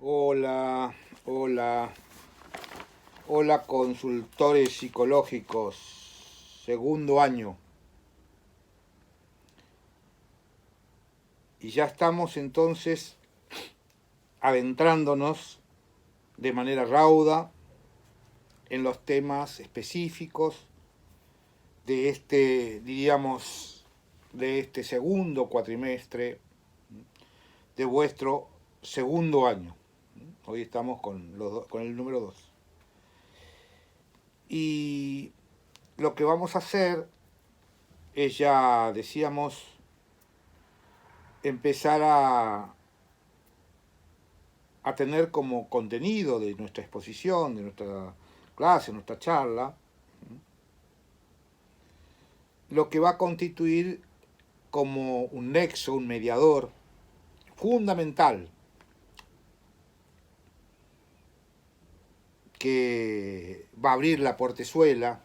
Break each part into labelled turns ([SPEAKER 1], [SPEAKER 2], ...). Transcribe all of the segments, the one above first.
[SPEAKER 1] Hola, hola, hola consultores psicológicos, segundo año. Y ya estamos entonces adentrándonos de manera rauda en los temas específicos de diríamos, de este segundo cuatrimestre de vuestro segundo año. Hoy estamos con el número 2. Y lo que vamos a hacer es, ya decíamos, empezar a tener como contenido de nuestra exposición, de nuestra clase, nuestra charla, lo que va a constituir como un nexo, un mediador fundamental que va a abrir la portezuela,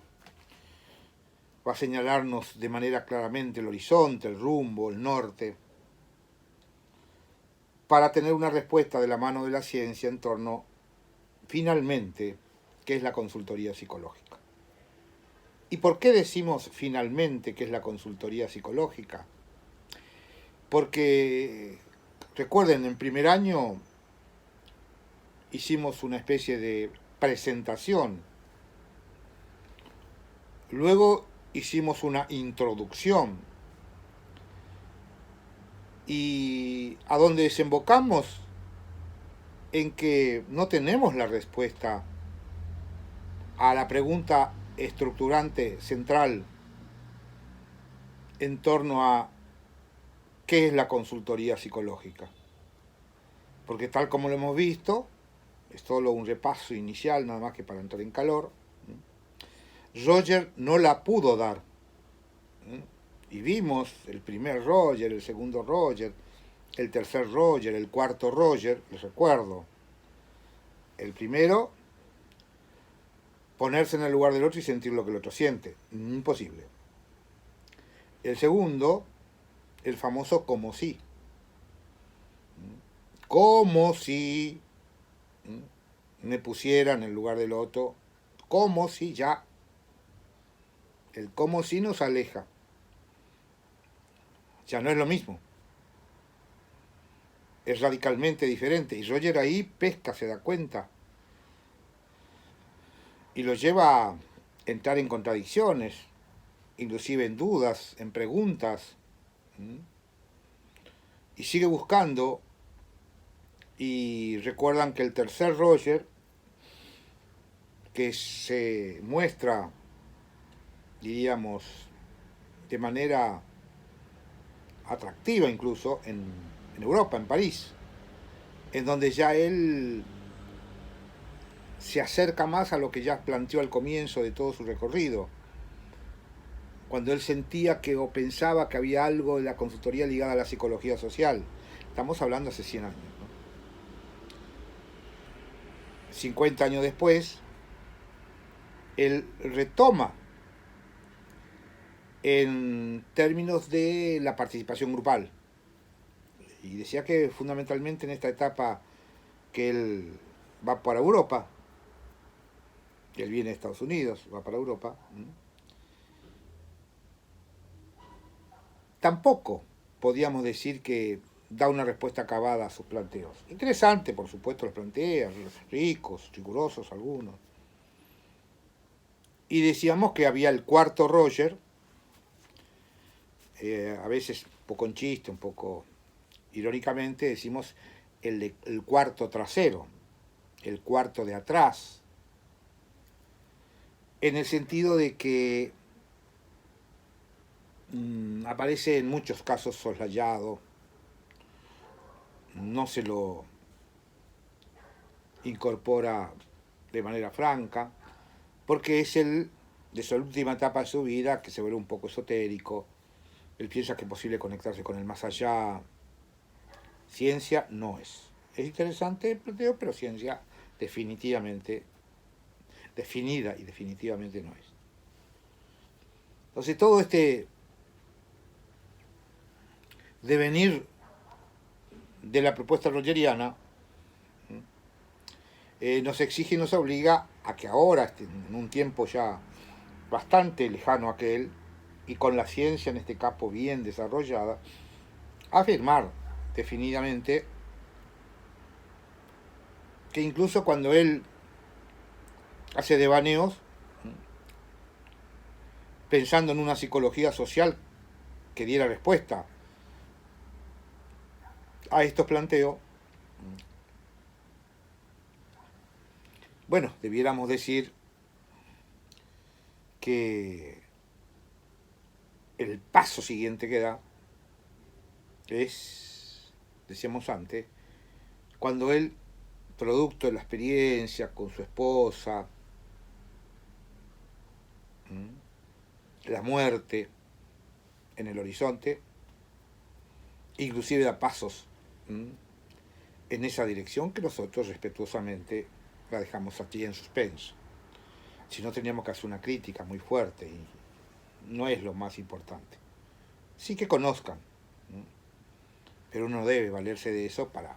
[SPEAKER 1] va a señalarnos de manera claramente el horizonte, el rumbo, el norte, para tener una respuesta de la mano de la ciencia en torno, finalmente, qué es la consultoría psicológica. ¿Y por qué decimos finalmente que es la consultoría psicológica? Porque, recuerden, en primer año hicimos una especie de presentación, luego hicimos una introducción, y a donde desembocamos en que no tenemos la respuesta a la pregunta estructurante central en torno a qué es la consultoría psicológica. Porque tal como lo hemos visto, es solo un repaso inicial, nada más que para entrar en calor, Roger no la pudo dar. Y vimos el primer Roger, el segundo Roger, el tercer Roger, el cuarto Roger, les recuerdo. El primero, ponerse en el lugar del otro y sentir lo que el otro siente. Imposible. El segundo, el famoso como si. Como si me pusiera en el lugar del otro. Como si ya. El como si nos aleja. Ya no es lo mismo. Es radicalmente diferente. Y Roger ahí pesca, se da cuenta. Y lo lleva a entrar en contradicciones, inclusive en dudas, en preguntas. Y sigue buscando. Y recuerdan que el tercer Roger, que se muestra, diríamos, de manera atractiva incluso en Europa, en París, en donde ya él se acerca más a lo que ya planteó al comienzo de todo su recorrido, cuando él sentía que o pensaba que había algo de la consultoría ligada a la psicología social. Estamos hablando hace 100 años, ¿no? 50 años después, él retoma en términos de la participación grupal. Y decía que fundamentalmente en esta etapa que él va para Europa, que él viene de Estados Unidos, va para Europa, tampoco podíamos decir que da una respuesta acabada a sus planteos. Interesante, por supuesto, los plantea, ricos, rigurosos algunos. Y decíamos que había el cuarto Roger, a veces un poco en chiste, un poco irónicamente, decimos el cuarto trasero, el cuarto de atrás, en el sentido de que aparece en muchos casos soslayado, no se lo incorpora de manera franca, porque es el de su última etapa de su vida, que se vuelve un poco esotérico. Él piensa que es posible conectarse con el más allá. Ciencia no es. Es interesante el planteo, pero ciencia definitivamente, definida y definitivamente no es. Entonces todo este devenir de la propuesta rogeriana nos exige y nos obliga a que ahora, en un tiempo ya bastante lejano aquel, y con la ciencia en este campo bien desarrollada, afirmar definidamente que incluso cuando él hace devaneos, pensando en una psicología social que diera respuesta a estos planteos, bueno, debiéramos decir que el paso siguiente que da es, decíamos antes, cuando él, producto de la experiencia con su esposa, la muerte en el horizonte, inclusive da pasos en esa dirección que nosotros respetuosamente la dejamos aquí en suspenso. Si no, teníamos que hacer una crítica muy fuerte y no es lo más importante. Sí que conozcan, pero uno debe valerse de eso para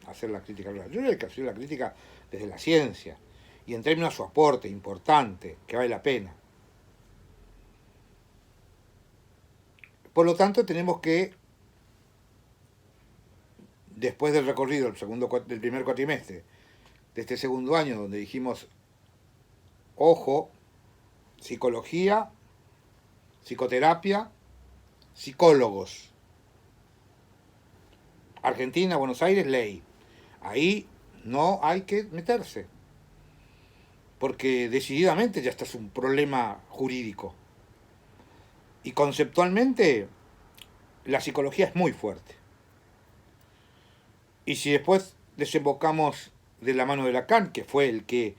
[SPEAKER 1] hacer la crítica. Yo creo que hacer la crítica desde la ciencia y en términos de su aporte importante, que vale la pena. Por lo tanto, tenemos que, después del recorrido del primer cuatrimestre, de este segundo año, donde dijimos, ojo, psicología, psicoterapia, psicólogos. Argentina, Buenos Aires, ley. Ahí no hay que meterse, porque decididamente ya está es un problema jurídico. Y conceptualmente la psicología es muy fuerte. Y si después desembocamos de la mano de Lacan, que fue el que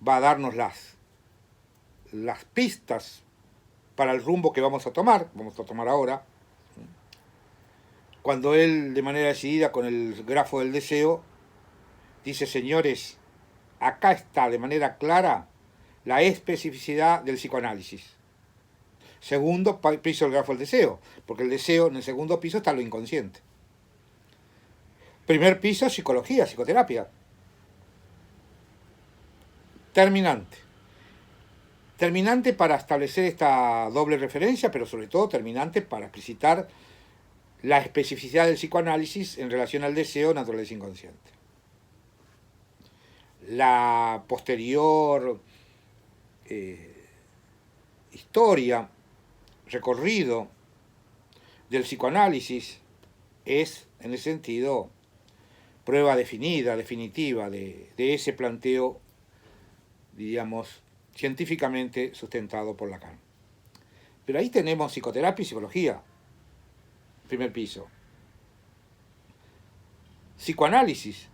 [SPEAKER 1] va a darnos las pistas para el rumbo que vamos a tomar ahora, cuando él de manera decidida con el grafo del deseo dice, señores, acá está de manera clara la especificidad del psicoanálisis. Segundo piso del grafo del deseo, porque el deseo en el segundo piso está lo inconsciente. Primer piso, psicología, psicoterapia. Terminante. Terminante para establecer esta doble referencia, pero sobre todo terminante para explicitar la especificidad del psicoanálisis en relación al deseo, naturaleza inconsciente. La posterior historia, recorrido del psicoanálisis es, en ese sentido, prueba definida, definitiva de ese planteo, diríamos, científicamente sustentado por Lacan. Pero ahí tenemos psicoterapia y psicología, primer piso. Psicoanálisis,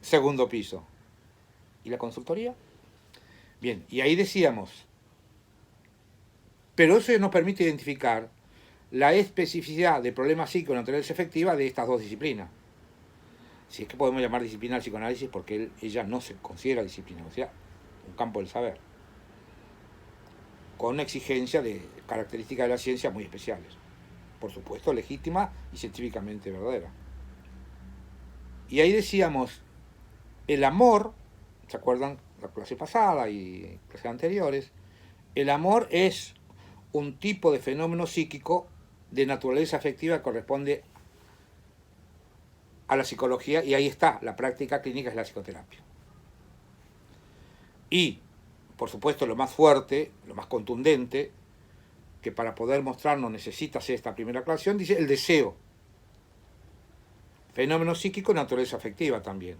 [SPEAKER 1] segundo piso. ¿Y la consultoría? Bien, y ahí decíamos, pero eso nos permite identificar la especificidad de problemas psico-naturaleza efectiva de estas dos disciplinas. Si es que podemos llamar disciplina al psicoanálisis porque ella no se considera disciplina, o sea, un campo del saber, con una exigencia de características de la ciencia muy especiales, por supuesto legítima y científicamente verdadera. Y ahí decíamos, el amor, ¿se acuerdan? La clase pasada y clases anteriores, el amor es un tipo de fenómeno psíquico de naturaleza afectiva que corresponde a la psicología, y ahí está, la práctica clínica es la psicoterapia. Y, por supuesto, lo más fuerte, lo más contundente, que para poder mostrarnos necesita hacer esta primera aclaración, dice el deseo. Fenómeno psíquico, naturaleza afectiva también,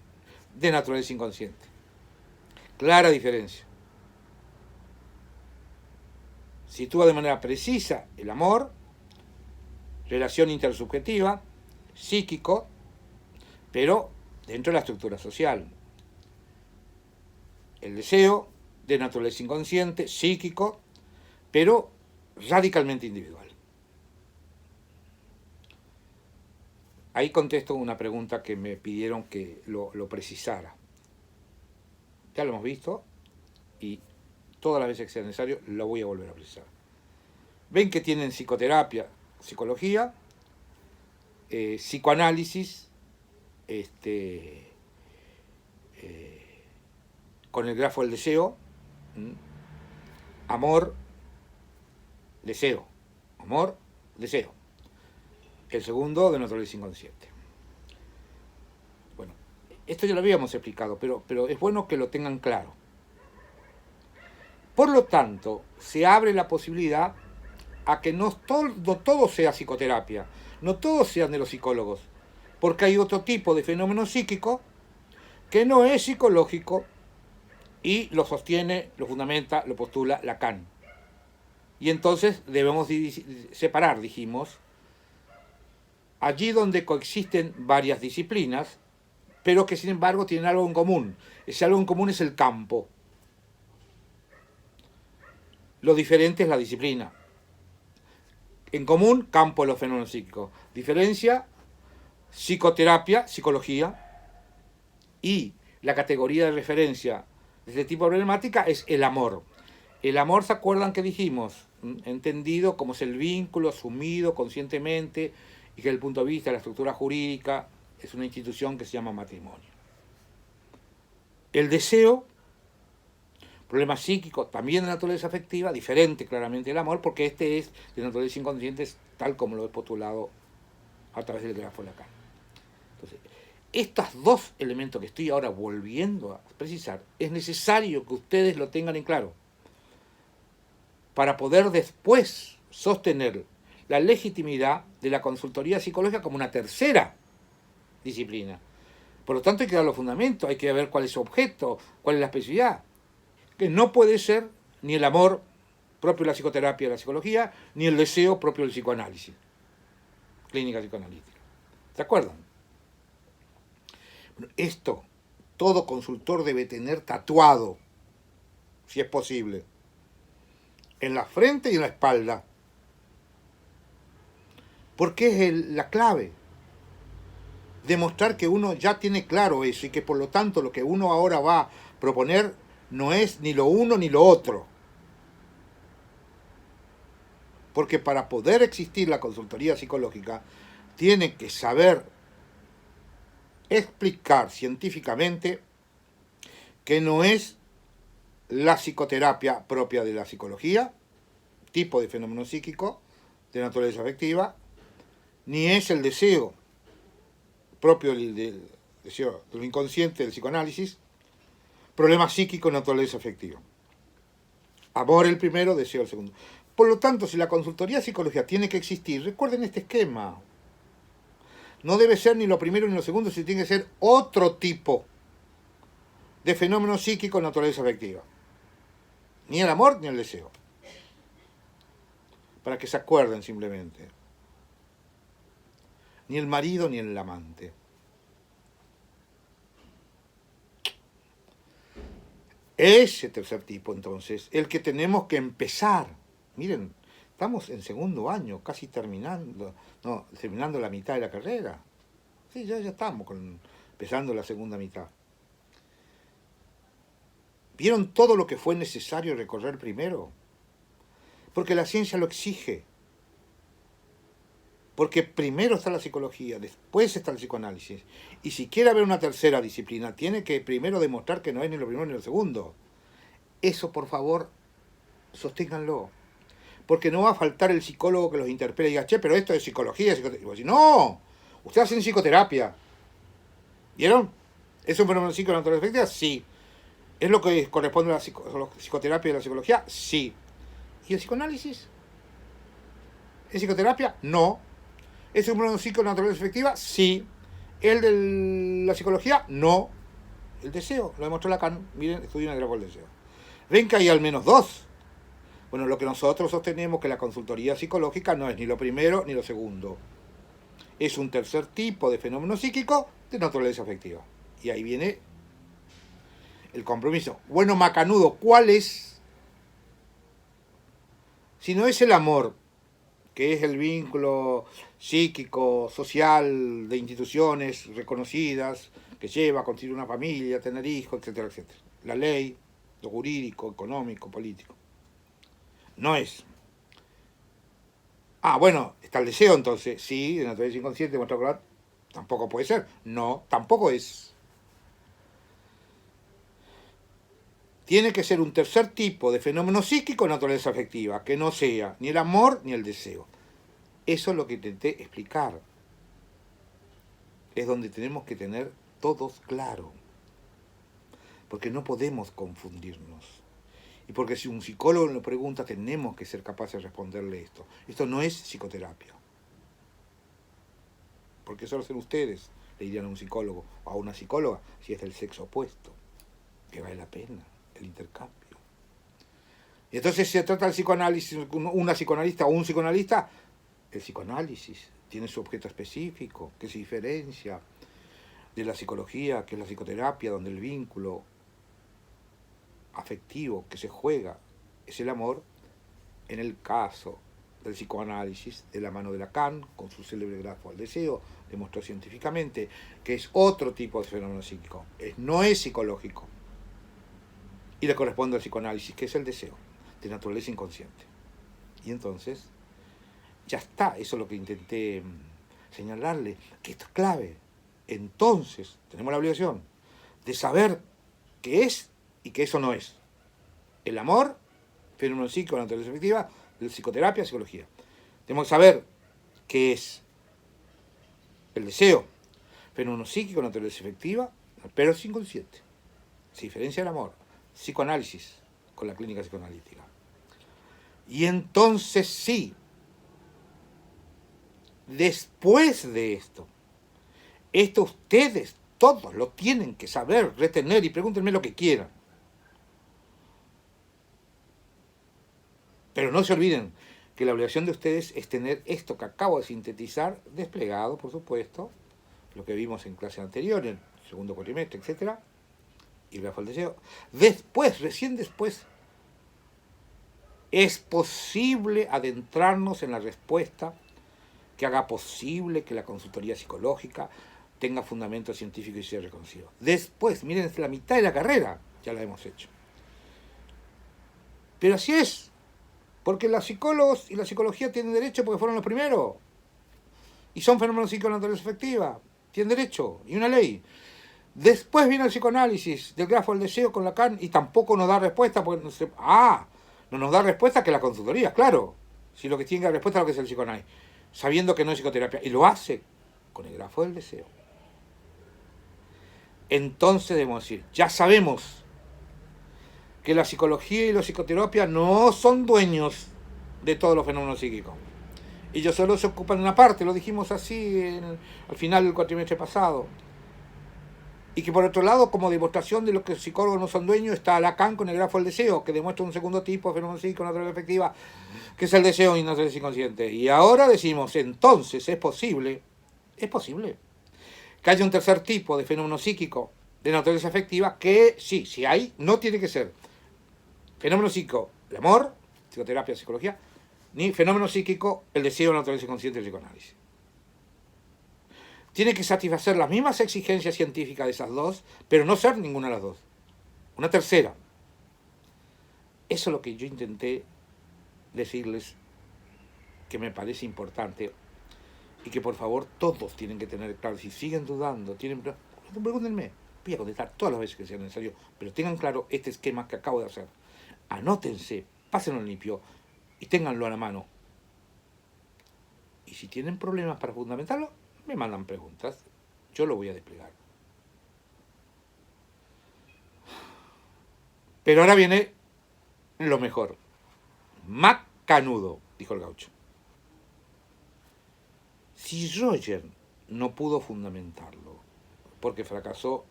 [SPEAKER 1] de naturaleza inconsciente. Clara diferencia. Sitúa de manera precisa el amor, relación intersubjetiva, psíquico, pero dentro de la estructura social. El deseo, de naturaleza inconsciente, psíquico, pero radicalmente individual. Ahí contesto una pregunta que me pidieron que lo precisara. Ya lo hemos visto y todas las veces que sea necesario lo voy a volver a precisar. Ven que tienen psicoterapia, psicología, psicoanálisis, con el grafo del deseo, amor, deseo, amor, deseo. El segundo de naturaleza inconsciente. Bueno, esto ya lo habíamos explicado, pero es bueno que lo tengan claro. Por lo tanto, se abre la posibilidad a que no todo sea psicoterapia, no todos sean neuropsicólogos, porque hay otro tipo de fenómeno psíquico que no es psicológico y lo sostiene, lo fundamenta, lo postula Lacan. Y entonces debemos separar, dijimos, allí donde coexisten varias disciplinas, pero que sin embargo tienen algo en común. Ese algo en común es el campo. Lo diferente es la disciplina. En común, campo de los fenómenos psíquicos. Diferencia, psicoterapia, psicología. Y la categoría de referencia de este tipo de problemática es el amor. El amor, ¿se acuerdan que dijimos? Entendido como es el vínculo asumido conscientemente y que desde el punto de vista de la estructura jurídica es una institución que se llama matrimonio. El deseo, problema psíquico, también de naturaleza afectiva, diferente claramente del amor, porque este es de naturaleza inconsciente, tal como lo he postulado a través del grafo Lacan. Entonces, estos dos elementos que estoy ahora volviendo a precisar, es necesario que ustedes lo tengan en claro para poder después sostener la legitimidad de la consultoría psicológica como una tercera disciplina. Por lo tanto, hay que dar los fundamentos, hay que ver cuál es su objeto, cuál es la especificidad. Que no puede ser ni el amor propio de la psicoterapia y de la psicología, ni el deseo propio del psicoanálisis, clínica psicoanalítica. ¿Se acuerdan? Bueno, esto todo consultor debe tener tatuado, si es posible, en la frente y en la espalda, porque es la clave. Demostrar que uno ya tiene claro eso y que por lo tanto lo que uno ahora va a proponer no es ni lo uno ni lo otro. Porque para poder existir la consultoría psicológica tiene que saber explicar científicamente que no es la psicoterapia propia de la psicología, tipo de fenómeno psíquico de naturaleza afectiva, ni es el deseo propio del deseo del inconsciente del psicoanálisis, problema psíquico de naturaleza afectiva. Amor el primero, deseo el segundo. Por lo tanto, si la consultoría psicológica tiene que existir, recuerden este esquema. No debe ser ni lo primero ni lo segundo, sino tiene que ser otro tipo de fenómeno psíquico de naturaleza afectiva. Ni el amor ni el deseo. Para que se acuerden simplemente. Ni el marido ni el amante. Ese tercer tipo, entonces, el que tenemos que empezar. Miren, estamos en segundo año, casi terminando la mitad de la carrera. Sí, ya estamos empezando la segunda mitad. ¿Vieron todo lo que fue necesario recorrer primero? Porque la ciencia lo exige. Porque primero está la psicología, después está el psicoanálisis. Y si quiere haber una tercera disciplina, tiene que primero demostrar que no es ni lo primero ni lo segundo. Eso, por favor, sosténganlo. Porque no va a faltar el psicólogo que los interpele y diga, che, pero esto es psicología. Y vos decís, no, ustedes hacen psicoterapia. ¿Vieron? ¿Es un fenómeno psíquico de naturaleza afectiva? Sí. ¿Es lo que corresponde a la psicoterapia y la psicología? Sí. ¿Y el psicoanálisis? ¿Es psicoterapia? No. ¿Es un fenómeno psíquico de naturaleza afectiva? Sí. ¿El de la psicología? No. El deseo, lo demostró Lacan. Miren, estudien el grafo del deseo. ¿Ven que hay al menos dos? Bueno, lo que nosotros sostenemos que la consultoría psicológica no es ni lo primero ni lo segundo. Es un tercer tipo de fenómeno psíquico de naturaleza afectiva. Y ahí viene el compromiso. Bueno, macanudo, ¿cuál es? Si no es el amor, que es el vínculo psíquico, social, de instituciones reconocidas, que lleva a constituir una familia, tener hijos, etcétera, etcétera. La ley, lo jurídico, económico, político. No es. Ah, bueno, está el deseo entonces, sí, de naturaleza inconsciente, Tampoco puede ser. No, tampoco es. Tiene que ser un tercer tipo de fenómeno psíquico de naturaleza afectiva, que no sea ni el amor ni el deseo. Eso es lo que intenté explicar. Es donde tenemos que tener todos claro. Porque no podemos confundirnos. Y porque si un psicólogo nos pregunta, tenemos que ser capaces de responderle esto. Esto no es psicoterapia. Porque eso lo hacen ustedes, le dirían a un psicólogo o a una psicóloga, si es del sexo opuesto, que vale la pena el intercambio. Y entonces se trata del psicoanálisis, una psicoanalista o un psicoanalista, el psicoanálisis tiene su objeto específico, que se diferencia de la psicología, que es la psicoterapia, donde el vínculo afectivo que se juega es el amor. En el caso del psicoanálisis, de la mano de Lacan, con su célebre grafo al deseo, demostró científicamente que es otro tipo de fenómeno psíquico, no es psicológico, y le corresponde al psicoanálisis, que es el deseo, de naturaleza inconsciente. Y entonces, ya está, eso es lo que intenté señalarle, que esto es clave. Entonces, tenemos la obligación de saber qué es y qué eso no es. El amor, fenómeno psíquico, la naturaleza afectiva, la psicoterapia, psicología. Tenemos que saber qué es el deseo, fenómeno psíquico, naturaleza afectiva, pero es inconsciente. Se diferencia del amor, psicoanálisis, con la clínica psicoanalítica. Y entonces sí, después de esto ustedes todos lo tienen que saber, retener, y pregúntenme lo que quieran. Pero no se olviden que la obligación de ustedes es tener esto que acabo de sintetizar desplegado, por supuesto, lo que vimos en clase anterior, en el segundo cuatrimestre, etc. Y el grafo del deseo. Después, recién después, es posible adentrarnos en la respuesta que haga posible que la consultoría psicológica tenga fundamento científico y sea reconocido. Después, miren, es la mitad de la carrera, ya la hemos hecho. Pero así es, porque los psicólogos y la psicología tienen derecho porque fueron los primeros. Y son fenómenos psíquicos de naturaleza afectiva. Tienen derecho, y una ley. Después viene el psicoanálisis del grafo del deseo con Lacan y tampoco nos da respuesta, porque no nos da respuesta que la consultoría, claro. Si lo que tiene que dar respuesta es lo que es el psicoanálisis, sabiendo que no es psicoterapia, y lo hace con el grafo del deseo. Entonces debemos decir, ya sabemos que la psicología y la psicoterapia no son dueños de todos los fenómenos psíquicos. Ellos solo se ocupan de una parte, lo dijimos así al final del cuatrimestre pasado. Y que por otro lado, como demostración de lo que los psicólogos no son dueños, está Lacan con el grafo del deseo, que demuestra un segundo tipo de fenómeno psíquico naturaleza efectiva, que es el deseo y naturaleza inconsciente. Y ahora decimos, entonces es posible que haya un tercer tipo de fenómeno psíquico de naturaleza afectiva que sí, si hay, no tiene que ser fenómeno psíquico, el amor, psicoterapia, psicología, ni fenómeno psíquico, el deseo de naturaleza inconsciente, el psicoanálisis. Tiene que satisfacer las mismas exigencias científicas de esas dos, pero no ser ninguna de las dos. Una tercera. Eso es lo que yo intenté decirles, que me parece importante y que por favor todos tienen que tener claro. Si siguen dudando, pregúntenme, voy a contestar todas las veces que sea necesario, pero tengan claro este esquema que acabo de hacer. Anótense, pásenlo limpio y ténganlo a la mano. Y si tienen problemas para fundamentarlo, me mandan preguntas, yo lo voy a desplegar. Pero ahora viene lo mejor. Macanudo, dijo el gaucho. Si Roger no pudo fundamentarlo, porque fracasó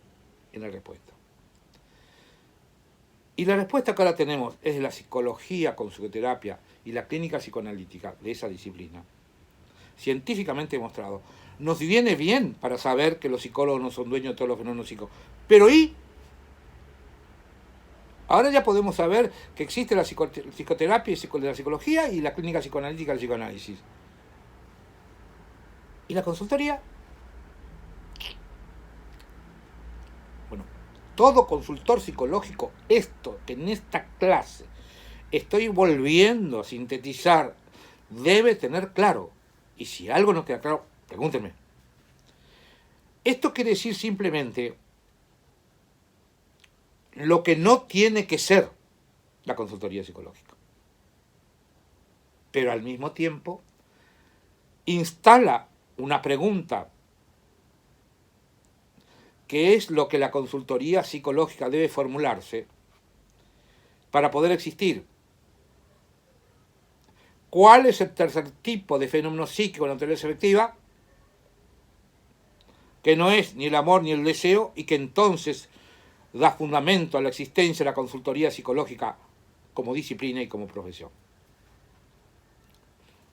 [SPEAKER 1] en la respuesta. Y la respuesta que ahora tenemos es de la psicología con psicoterapia y la clínica psicoanalítica de esa disciplina, científicamente demostrado. Nos viene bien para saber que los psicólogos no son dueños de todos los fenómenos psíquicos. Pero ¿y? Ahora ya podemos saber que existe la psicoterapia de la psicología y la clínica psicoanalítica del psicoanálisis. ¿Y la consultoría? Bueno, todo consultor psicológico, esto que en esta clase estoy volviendo a sintetizar, debe tener claro. Y si algo no queda claro, pregúntenme. Esto quiere decir simplemente lo que no tiene que ser la consultoría psicológica. Pero al mismo tiempo instala una pregunta, que es lo que la consultoría psicológica debe formularse para poder existir. ¿Cuál es el tercer tipo de fenómeno psíquico en la naturaleza efectiva? Que no es ni el amor ni el deseo, y que entonces da fundamento a la existencia de la consultoría psicológica como disciplina y como profesión.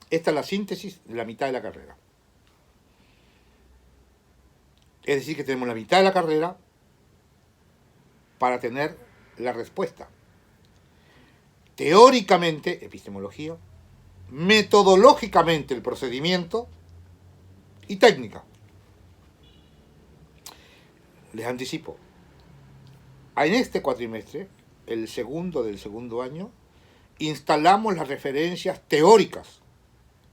[SPEAKER 1] Esta es la síntesis de la mitad de la carrera. Es decir, que tenemos la mitad de la carrera para tener la respuesta. Teóricamente, epistemología, metodológicamente el procedimiento y técnica. Les anticipo, en este cuatrimestre, el segundo del segundo año, instalamos las referencias teóricas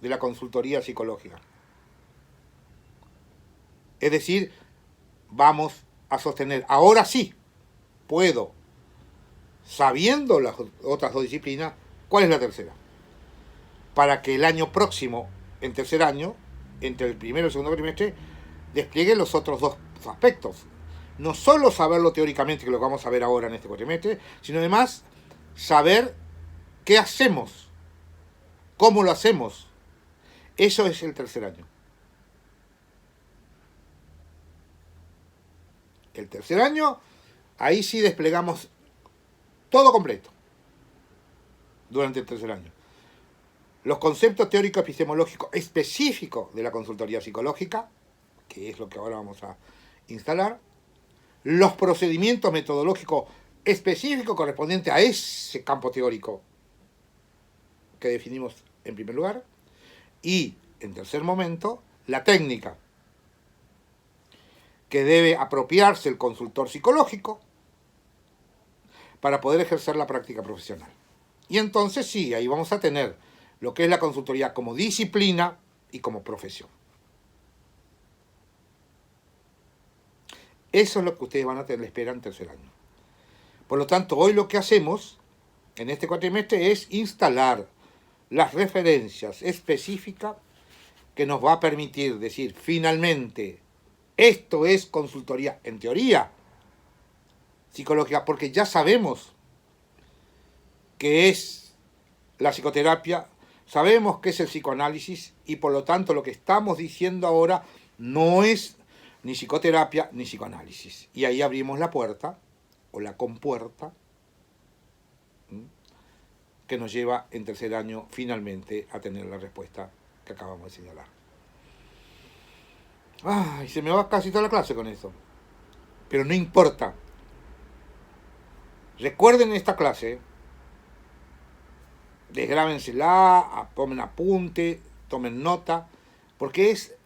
[SPEAKER 1] de la consultoría psicológica. Es decir, vamos a sostener, ahora sí, puedo, sabiendo las otras dos disciplinas, ¿cuál es la tercera? Para que el año próximo, en tercer año, entre el primero y el segundo trimestre, despliegue los otros dos aspectos. No solo saberlo teóricamente, que lo vamos a ver ahora en este cuatrimestre, sino además saber qué hacemos, cómo lo hacemos. Eso es el tercer año. El tercer año, ahí sí desplegamos todo completo durante el tercer año. Los conceptos teóricos epistemológicos específicos de la consultoría psicológica, que es lo que ahora vamos a instalar, los procedimientos metodológicos específicos correspondientes a ese campo teórico que definimos en primer lugar, y, en tercer momento, la técnica que debe apropiarse el consultor psicológico para poder ejercer la práctica profesional. Y entonces sí, ahí vamos a tener lo que es la consultoría como disciplina y como profesión. Eso es lo que ustedes van a tener, esperan en tercer año. Por lo tanto, hoy lo que hacemos en este cuatrimestre es instalar las referencias específicas que nos va a permitir decir, finalmente, esto es consultoría en teoría psicológica, porque ya sabemos qué es la psicoterapia, sabemos qué es el psicoanálisis, y por lo tanto lo que estamos diciendo ahora no es ni psicoterapia ni psicoanálisis. Y ahí abrimos la puerta, o la compuerta, que nos lleva en tercer año finalmente a tener la respuesta que acabamos de señalar. Ay, se me va casi toda la clase con eso. Pero no importa. Recuerden esta clase, desgrábensela, tomen apunte, tomen nota, porque es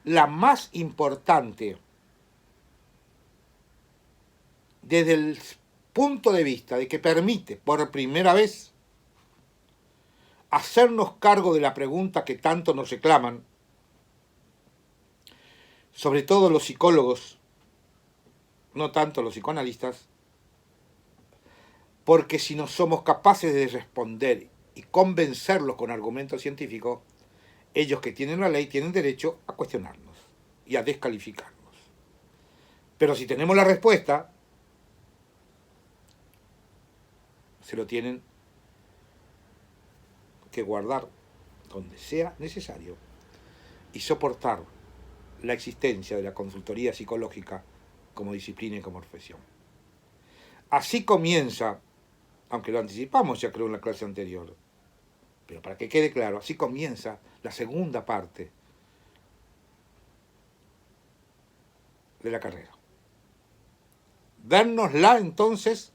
[SPEAKER 1] la más importante desde el punto de vista de que permite por primera vez hacernos cargo de la pregunta que tanto nos reclaman, sobre todo los psicólogos, no tanto los psicoanalistas, porque si no somos capaces de responder y convencerlos con argumentos científicos, ellos que tienen la ley tienen derecho a cuestionarnos y a descalificarnos. Pero si tenemos la respuesta, se lo tienen que guardar donde sea necesario y soportar la existencia de la consultoría psicológica como disciplina y como profesión. Así comienza, aunque lo anticipamos ya creo en la clase anterior, pero para que quede claro, así comienza la segunda parte de la carrera. Dárnosla entonces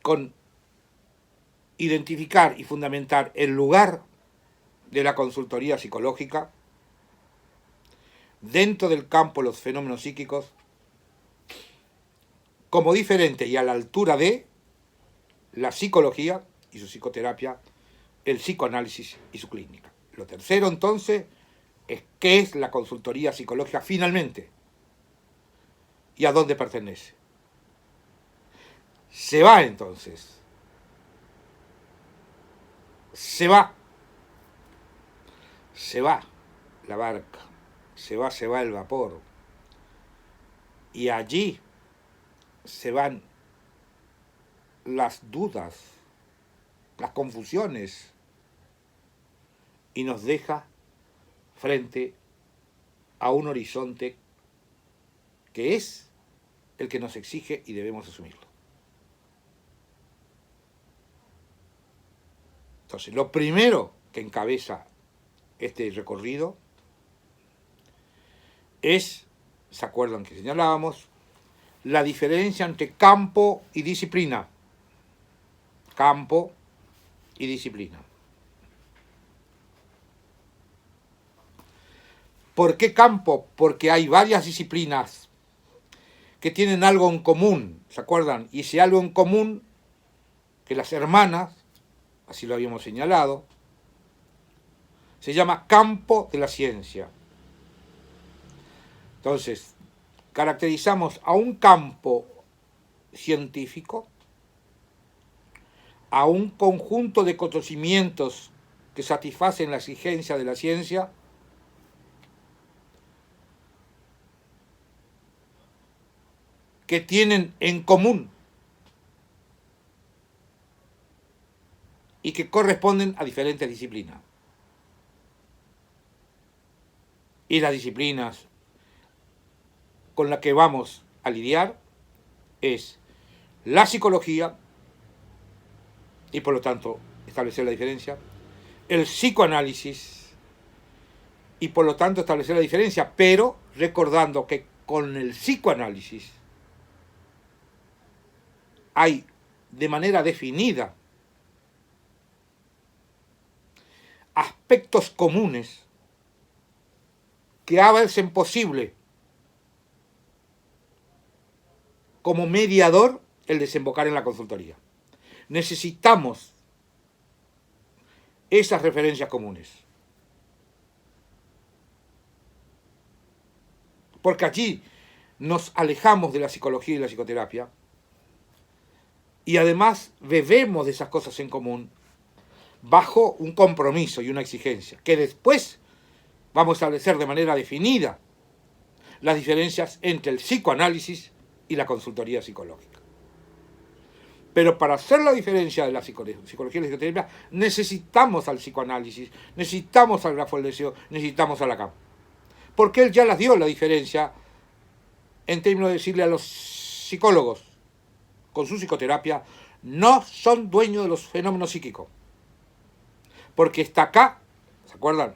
[SPEAKER 1] con identificar y fundamentar el lugar de la consultoría psicológica dentro del campo de los fenómenos psíquicos como diferente y a la altura de la psicología y su psicoterapia, el psicoanálisis y su clínica. Lo tercero, entonces, ¿Qué es la consultoría psicológica finalmente? ¿Y a dónde pertenece? Se va entonces. Se va la barca, se va el vapor. Y allí se van las dudas, las confusiones, y nos deja frente a un horizonte que es el que nos exige y debemos asumirlo. Entonces, lo primero que encabeza este recorrido es, ¿se acuerdan que señalábamos? La diferencia entre campo y disciplina. Campo y disciplina. ¿Por qué campo? Porque hay varias disciplinas que tienen algo en común, ¿se acuerdan? Y ese algo en común, que las hermanas, así lo habíamos señalado, se llama campo de la ciencia. Entonces, caracterizamos a un campo científico, a un conjunto de conocimientos que satisfacen la exigencia de la ciencia, que tienen en común y que corresponden a diferentes disciplinas. Y las disciplinas con las que vamos a lidiar es la psicología, y por lo tanto establecer la diferencia, el psicoanálisis, y por lo tanto establecer la diferencia, pero recordando que con el psicoanálisis hay de manera definida aspectos comunes que hacen posible como mediador el desembocar en la consultoría. Necesitamos esas referencias comunes, porque allí nos alejamos de la psicología y la psicoterapia y además bebemos de esas cosas en común bajo un compromiso y una exigencia, que después vamos a establecer de manera definida las diferencias entre el psicoanálisis y la consultoría psicológica. Pero para hacer la diferencia de la psicología y la psicoterapia necesitamos al psicoanálisis, necesitamos al grafo del deseo, necesitamos a Lacan. Porque él ya las dio la diferencia en términos de decirle a los psicólogos con su psicoterapia, no son dueños de los fenómenos psíquicos. Porque está acá, ¿se acuerdan?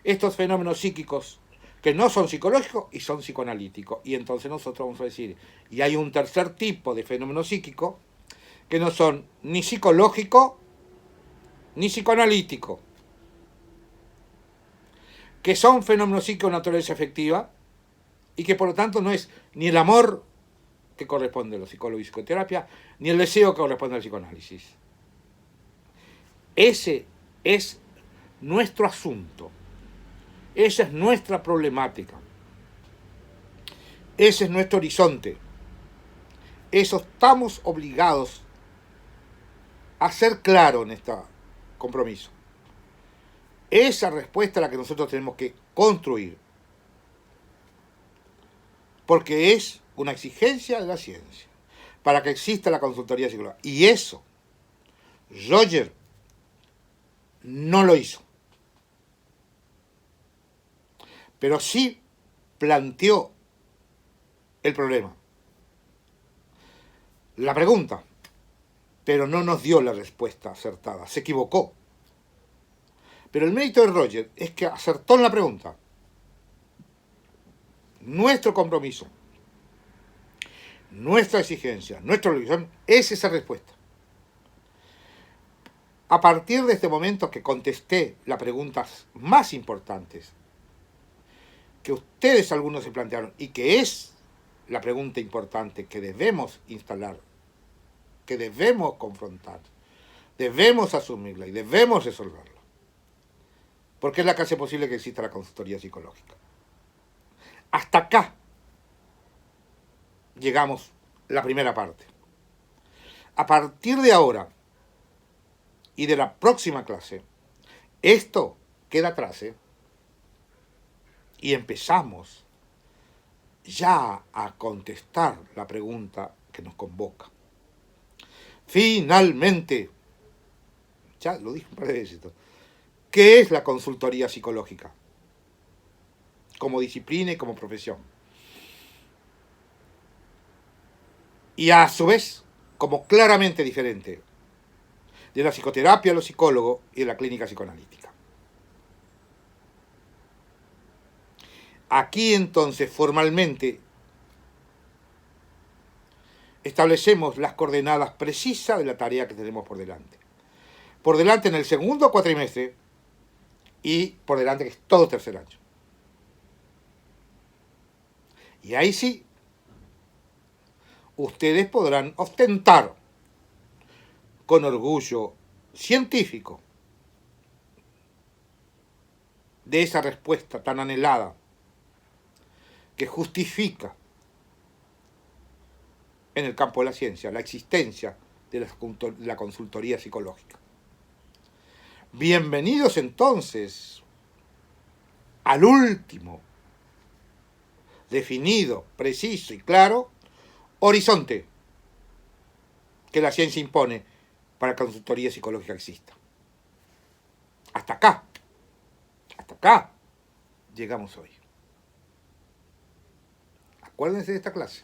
[SPEAKER 1] Estos fenómenos psíquicos que no son psicológicos y son psicoanalíticos. Y entonces nosotros vamos a decir, y hay un tercer tipo de fenómeno psíquico que no son ni psicológico ni psicoanalítico, que son fenómenos psíquicos de naturaleza afectiva y que por lo tanto no es ni el amor que corresponde a los psicólogos y psicoterapia, ni el deseo que corresponde al psicoanálisis. Ese es nuestro asunto, esa es nuestra problemática, ese es nuestro horizonte, eso estamos obligados a ser claros en este compromiso. Esa respuesta es la que nosotros tenemos que construir, porque es una exigencia de la ciencia para que exista la consultoría psicológica. Y eso, Roger no lo hizo. Pero sí planteó el problema, la pregunta, pero no nos dio la respuesta acertada, se equivocó. Pero el mérito de Roger es que acertó en la pregunta. Nuestro compromiso, nuestra exigencia, nuestra obligación es esa respuesta. A partir de este momento que contesté las preguntas más importantes que ustedes algunos se plantearon y que es la pregunta importante que debemos instalar, que debemos confrontar, debemos asumirla y debemos resolverla. porque es la que hace posible que exista la consultoría psicológica. Hasta acá llegamos la primera parte. A partir de ahora y de la próxima clase, esto queda atrás, y empezamos ya a contestar la pregunta que nos convoca. Finalmente, ya lo dije un par de veces, ¿qué es la consultoría psicológica? Como disciplina y como profesión. Y a su vez, como claramente diferente de la psicoterapia, los psicólogos y de la clínica psicoanalítica. Aquí entonces formalmente establecemos las coordenadas precisas de la tarea que tenemos por delante. Por delante en el segundo cuatrimestre y por delante que es todo tercer año. Y ahí sí, ustedes podrán ostentar con orgullo científico de esa respuesta tan anhelada que justifica en el campo de la ciencia la existencia de la consultoría psicológica. Bienvenidos entonces al último, definido, preciso y claro, horizonte que la ciencia impone para que la consultoría psicológica exista. Hasta acá llegamos hoy. Acuérdense de esta clase.